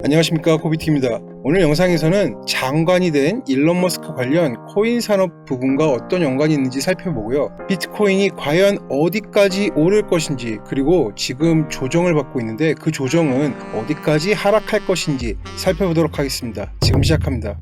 안녕하십니까, 고비트입니다. 오늘 영상에서는 장관이 된 일론 머스크 관련 코인 산업 부분과 어떤 연관이 있는지 살펴보고요. 비트코인이 과연 어디까지 오를 것인지, 그리고 지금 조정을 받고 있는데 그 조정은 어디까지 하락할 것인지 살펴보도록 하겠습니다. 지금 시작합니다.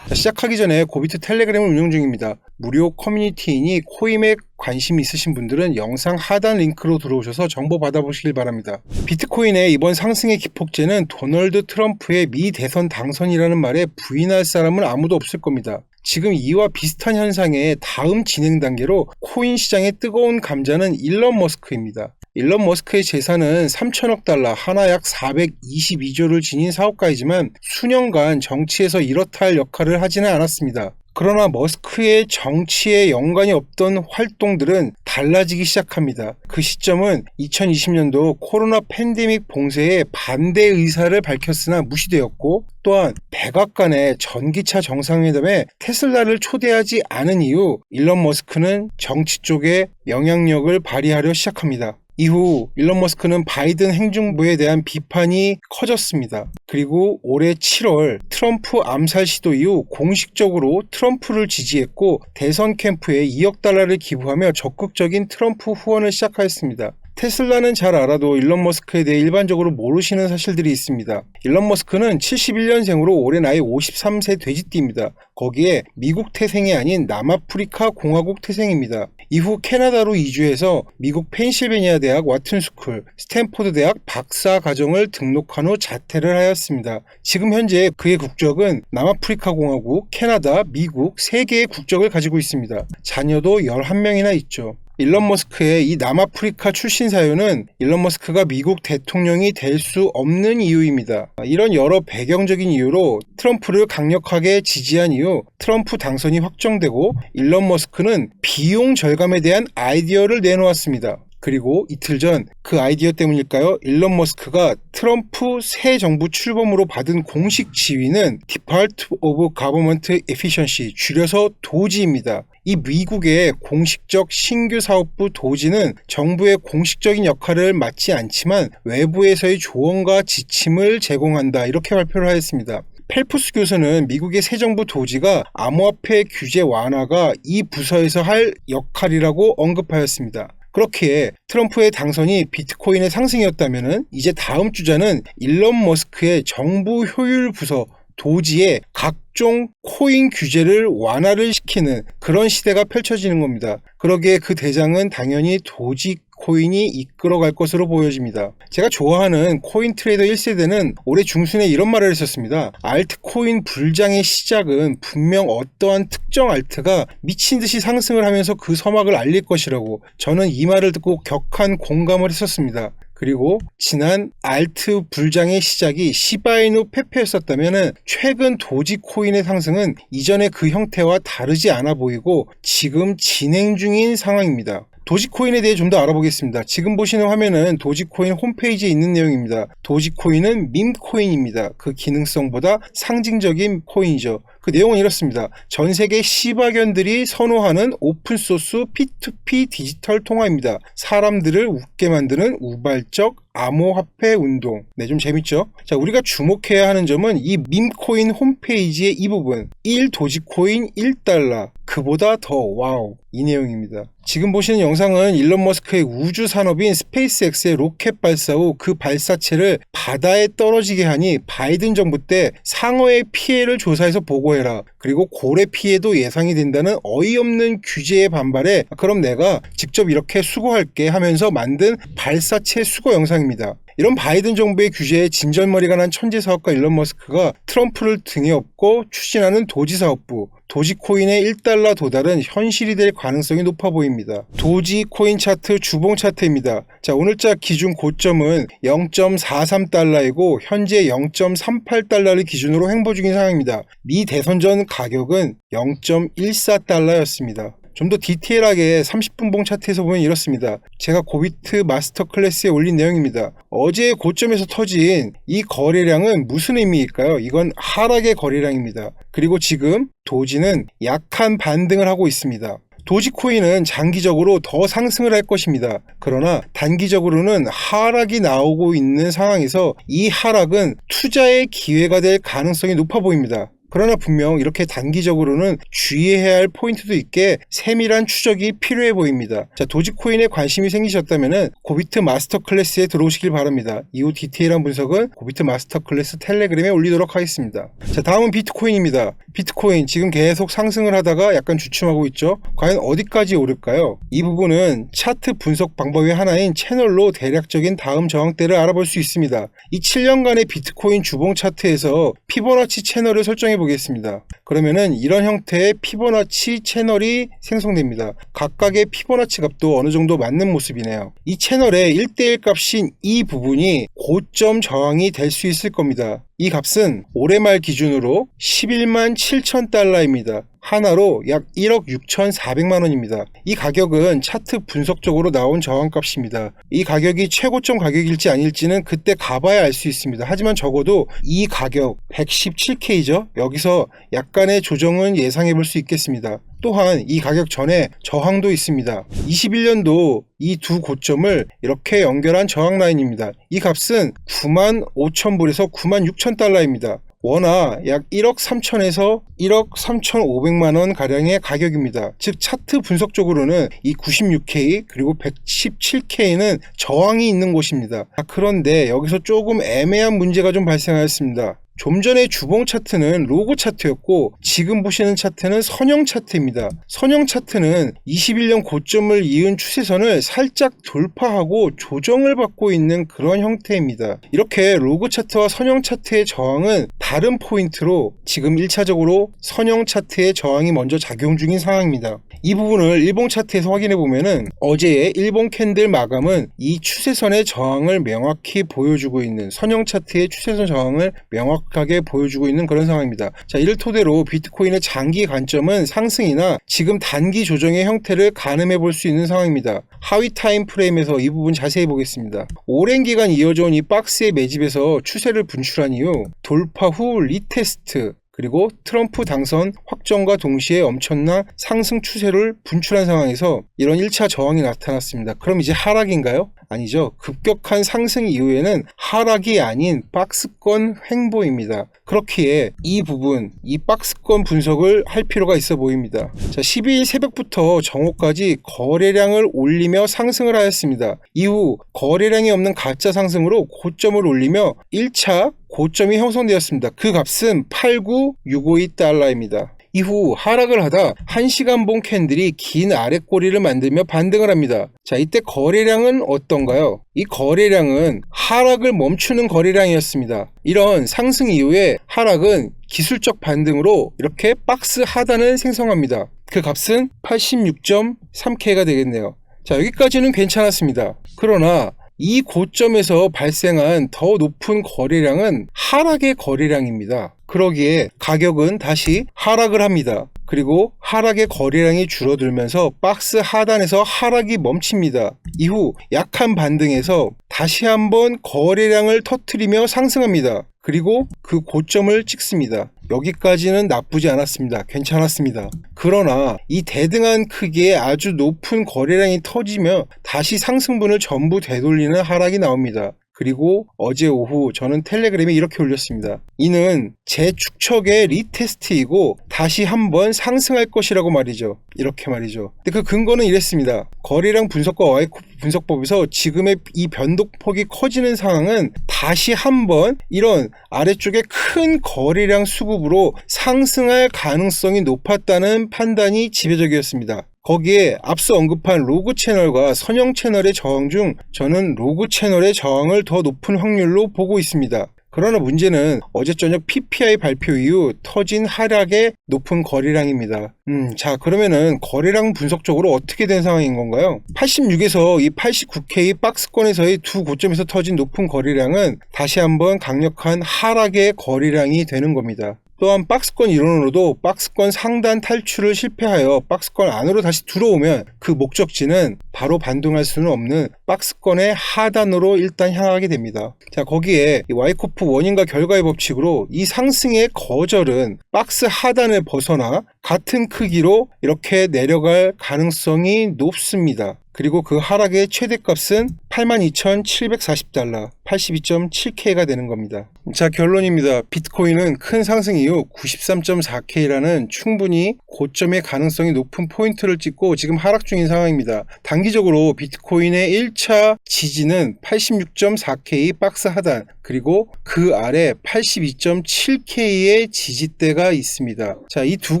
시작하기 전에 고비트 텔레그램을 운영 중입니다. 무료 커뮤니티이니 코인에 관심 있으신 분들은 영상 하단 링크로 들어오셔서 정보 받아보시길 바랍니다. 비트코인의 이번 상승의 기폭제는 도널드 트럼프의 미 대선 당선이라는 말에 부인할 사람은 아무도 없을 겁니다. 지금 이와 비슷한 현상의 다음 진행 단계로 코인 시장의 뜨거운 감자는 일론 머스크입니다. 일론 머스크의 재산은 3천억 달러, 하나 약 422조를 지닌 사업가이지만 수년간 정치에서 이렇다 할 역할을 하지는 않았습니다. 그러나 머스크의 정치에 연관이 없던 활동들은 달라지기 시작합니다. 그 시점은 2020년도 코로나 팬데믹 봉쇄에 반대 의사를 밝혔으나 무시되었고, 또한 백악관의 전기차 정상회담에 테슬라를 초대하지 않은 이후 일론 머스크는 정치 쪽에 영향력을 발휘하려 시작합니다. 이후 일론 머스크는 바이든 행정부에 대한 비판이 커졌습니다. 그리고 올해 7월 트럼프 암살 시도 이후 공식적으로 트럼프를 지지했고 대선 캠프에 2억 달러를 기부하며 적극적인 트럼프 후원을 시작하였습니다. 테슬라는 잘 알아도 일론 머스크에 대해 일반적으로 모르시는 사실들이 있습니다. 일론 머스크는 71년생으로 올해 나이 53세 돼지띠입니다. 거기에 미국 태생이 아닌 남아프리카 공화국 태생입니다. 이후 캐나다로 이주해서 미국 펜실베니아 대학 와튼스쿨, 스탠포드 대학 박사 과정을 등록한 후 자퇴를 하였습니다. 지금 현재 그의 국적은 남아프리카 공화국, 캐나다, 미국 3개의 국적을 가지고 있습니다. 자녀도 11명이나 있죠. 일론 머스크의 이 남아프리카 출신 사유는 일론 머스크가 미국 대통령이 될 수 없는 이유입니다. 이런 여러 배경적인 이유로 트럼프를 강력하게 지지한 이후 트럼프 당선이 확정되고 일론 머스크는 비용 절감에 대한 아이디어를 내놓았습니다. 그리고 이틀 전 그 아이디어 때문일까요? 일론 머스크가 트럼프 새 정부 출범으로 받은 공식 지위는 Department of Government Efficiency, 줄여서 도지입니다. 이 미국의 공식적 신규 사업부 도지는 정부의 공식적인 역할을 맡지 않지만 외부에서의 조언과 지침을 제공한다, 이렇게 발표를 하였습니다. 펠프스 교수는 미국의 새 정부 도지가 암호화폐 규제 완화가 이 부서에서 할 역할이라고 언급하였습니다. 그렇기에 트럼프의 당선이 비트코인의 상승이었다면 이제 다음 주자는 일론 머스크의 정부 효율 부서 도지의 각종 코인 규제를 완화를 시키는 그런 시대가 펼쳐지는 겁니다. 그러기에 그 대장은 당연히 도지코인이 이끌어갈 것으로 보여집니다. 제가 좋아하는 코인 트레이더 1세대는 올해 중순에 이런 말을 했었습니다. 알트코인 불장의 시작은 분명 어떠한 특정 알트가 미친듯이 상승을 하면서 그 서막을 알릴 것이라고, 저는 이 말을 듣고 격한 공감을 했었습니다. 그리고 지난 알트 불장의 시작이 시바이누 페페였었다면 최근 도지코인의 상승은 이전의 그 형태와 다르지 않아 보이고 지금 진행 중인 상황입니다. 도지코인에 대해 좀 더 알아보겠습니다. 지금 보시는 화면은 도지코인 홈페이지에 있는 내용입니다. 도지코인은 밈코인입니다. 그 기능성보다 상징적인 코인이죠. 그 내용은 이렇습니다. 전 세계 시바견들이 선호하는 오픈소스 P2P 디지털 통화입니다. 사람들을 웃게 만드는 우발적 암호화폐 운동. 네, 좀 재밌죠? 자, 우리가 주목해야 하는 점은 이 밈코인 홈페이지의 이 부분. 1 도지코인 1달러. 그보다 더 와우. 이 내용입니다. 지금 보시는 영상은 일론 머스크의 우주 산업인 스페이스X의 로켓 발사 후 그 발사체를 바다에 떨어지게 하니 바이든 정부 때 상어의 피해를 조사해서 보고해라. 그리고 고래 피해도 예상이 된다는 어이없는 규제에 반발해 그럼 내가 직접 이렇게 수거할게 하면서 만든 발사체 수거 영상입니다. 이런 바이든 정부의 규제에 진절머리가 난 천재 사업가 일론 머스크가 트럼프를 등에 업고 추진하는 도지 사업부, 도지코인의 1달러 도달은 현실이 될 가능성이 높아 보입니다. 도지코인 차트 주봉 차트입니다. 자, 오늘자 기준 고점은 0.43달러이고 현재 0.38달러를 기준으로 횡보 중인 상황입니다. 미 대선 전 가격은 0.14달러였습니다. 좀 더 디테일하게 30분 봉 차트에서 보면 이렇습니다. 제가 고비트 마스터 클래스에 올린 내용입니다. 어제 고점에서 터진 이 거래량은 무슨 의미일까요? 이건 하락의 거래량입니다. 그리고 지금 도지는 약한 반등을 하고 있습니다. 도지코인은 장기적으로 더 상승을 할 것입니다. 그러나 단기적으로는 하락이 나오고 있는 상황에서 이 하락은 투자의 기회가 될 가능성이 높아 보입니다. 그러나 분명 이렇게 단기적으로는 주의해야 할 포인트도 있게 세밀한 추적이 필요해 보입니다. 자, 도지코인에 관심이 생기셨다면 고비트 마스터 클래스에 들어오시길 바랍니다. 이후 디테일한 분석은 고비트 마스터 클래스 텔레그램에 올리도록 하겠습니다. 자, 다음은 비트코인입니다. 비트코인 지금 계속 상승을 하다가 약간 주춤하고 있죠. 과연 어디까지 오를까요? 이 부분은 차트 분석 방법의 하나인 채널로 대략적인 다음 저항대를 알아볼 수 있습니다. 이 7년간의 비트코인 주봉 차트에서 피보나치 채널을 설정해 보겠습니다. 그러면은 이런 형태의 피보나치 채널이 생성됩니다. 각각의 피보나치 값도 어느 정도 맞는 모습이네요. 이 채널의 1대1 값인 이 부분이 고점 저항이 될 수 있을 겁니다. 이 값은 올해 말 기준으로 11만 7천 달러입니다. 하나로 약 1억 6,400만 원입니다. 이 가격은 차트 분석적으로 나온 저항값입니다. 이 가격이 최고점 가격일지 아닐지는 그때 가봐야 알 수 있습니다. 하지만 적어도 이 가격 117K죠. 여기서 약간의 조정은 예상해 볼 수 있겠습니다. 또한 이 가격 전에 저항도 있습니다. 21년도 이 두 고점을 이렇게 연결한 저항 라인입니다. 이 값은 9만 5천 불에서 9만 6천 달러입니다. 원화 약 1억 3천에서 1억 3,500만 원 가량의 가격입니다. 즉 차트 분석적으로는 이 96K 그리고 117K는 저항이 있는 곳입니다. 그런데 여기서 조금 애매한 문제가 좀 발생하였습니다. 좀 전에 주봉 차트는 로고 차트였고 지금 보시는 차트는 선형 차트입니다. 선형 차트는 21년 고점을 이은 추세선을 살짝 돌파하고 조정을 받고 있는 그런 형태입니다. 이렇게 로고 차트와 선형 차트의 저항은 다른 포인트로 지금 1차적으로 선형 차트의 저항이 먼저 작용 중인 상황입니다. 이 부분을 일봉 차트에서 확인해 보면은 어제의 일봉 캔들 마감은 이 추세선의 저항을 명확히 보여주고 있는 선형 차트의 추세선 저항을 명확하게 보여주고 있는 그런 상황입니다. 자, 이를 토대로 비트코인의 장기 관점은 상승이나 지금 단기 조정의 형태를 가늠해 볼 수 있는 상황입니다. 하위 타임 프레임에서 이 부분 자세히 보겠습니다. 오랜 기간 이어져온 이 박스의 매집에서 추세를 분출한 이후 돌파 후 리테스트 그리고 트럼프 당선 확정과 동시에 엄청난 상승 추세를 분출한 상황에서 이런 1차 저항이 나타났습니다. 그럼 이제 하락인가요? 아니죠. 급격한 상승 이후에는 하락이 아닌 박스권 횡보입니다. 그렇기에 이 부분, 이 박스권 분석을 할 필요가 있어 보입니다. 자, 12일 새벽부터 정오까지 거래량을 올리며 상승을 하였습니다. 이후 거래량이 없는 가짜 상승으로 고점을 올리며 1차 고점이 형성되었습니다. 그 값은 89,652달러입니다. 이후 하락을 하다 1시간봉 캔들이 긴 아랫꼬리를 만들며 반등을 합니다. 자, 이때 거래량은 어떤가요? 이 거래량은 하락을 멈추는 거래량이었습니다. 이런 상승 이후에 하락은 기술적 반등으로 이렇게 박스 하단을 생성합니다. 그 값은 86.3K가 되겠네요. 자, 여기까지는 괜찮았습니다. 그러나 이 고점에서 발생한 더 높은 거래량은 하락의 거래량입니다. 그러기에 가격은 다시 하락을 합니다. 그리고 하락의 거래량이 줄어들면서 박스 하단에서 하락이 멈춥니다. 이후 약한 반등에서 다시 한번 거래량을 터뜨리며 상승합니다. 그리고 그 고점을 찍습니다. 여기까지는 나쁘지 않았습니다. 괜찮았습니다. 그러나 이 대등한 크기의 아주 높은 거래량이 터지며 다시 상승분을 전부 되돌리는 하락이 나옵니다. 그리고 어제 오후 저는 텔레그램에 이렇게 올렸습니다. 이는 제 추측의 리테스트이고 다시 한번 상승할 것이라고 말이죠. 이렇게 말이죠. 근데 그 근거는 이랬습니다. 거래량 분석과 와이코프 분석법에서 지금의 이 변동폭이 커지는 상황은 다시 한번 이런 아래쪽에 큰 거래량 수급으로 상승할 가능성이 높았다는 판단이 지배적이었습니다. 거기에 앞서 언급한 로그 채널과 선형 채널의 저항 중 저는 로그 채널의 저항을 더 높은 확률로 보고 있습니다. 그러나 문제는 어제 저녁 PPI 발표 이후 터진 하락의 높은 거래량입니다. 자, 그러면은 거래량 분석적으로 어떻게 된 상황인 건가요? 86에서 이 89K 박스권에서의 두 고점에서 터진 높은 거래량은 다시 한번 강력한 하락의 거래량이 되는 겁니다. 또한 박스권 이론으로도 박스권 상단 탈출을 실패하여 박스권 안으로 다시 들어오면 그 목적지는 바로 반등할 수는 없는 박스권의 하단으로 일단 향하게 됩니다. 자, 거기에 와이코프 원인과 결과의 법칙으로 이 상승의 거절은 박스 하단을 벗어나 같은 크기로 이렇게 내려갈 가능성이 높습니다. 그리고 그 하락의 최대값은 82,740달러, 82.7K가 되는 겁니다. 자, 결론입니다. 비트코인은 큰 상승 이후 93.4K라는 충분히 고점의 가능성이 높은 포인트를 찍고 지금 하락 중인 상황입니다. 단기적으로 비트코인의 1차 지지는 86.4K 박스 하단, 그리고 그 아래 82.7K의 지지대가 있습니다. 자, 이 두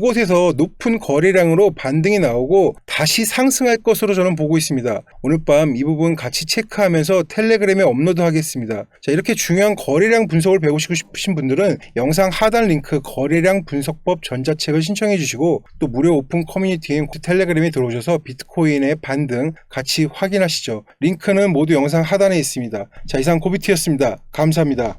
곳에서 높은 거래량으로 반등이 나오고 다시 상승할 것으로 저는 보고 있습니다. 오늘 밤 이 부분 같이 체크하면서 텔레그램에 업로드 하겠습니다. 자, 이렇게 중요한 거래량 분석을 배우시고 싶으신 분들은 영상 하단 링크 거래량 분석법 전자책을 신청해 주시고 또 무료 오픈 커뮤니티인 텔레그램에 들어오셔서 비트코인의 반등 같이 확인하시죠. 링크는 모두 영상 하단에 있습니다. 자, 이상 고비트였습니다. 감사합니다.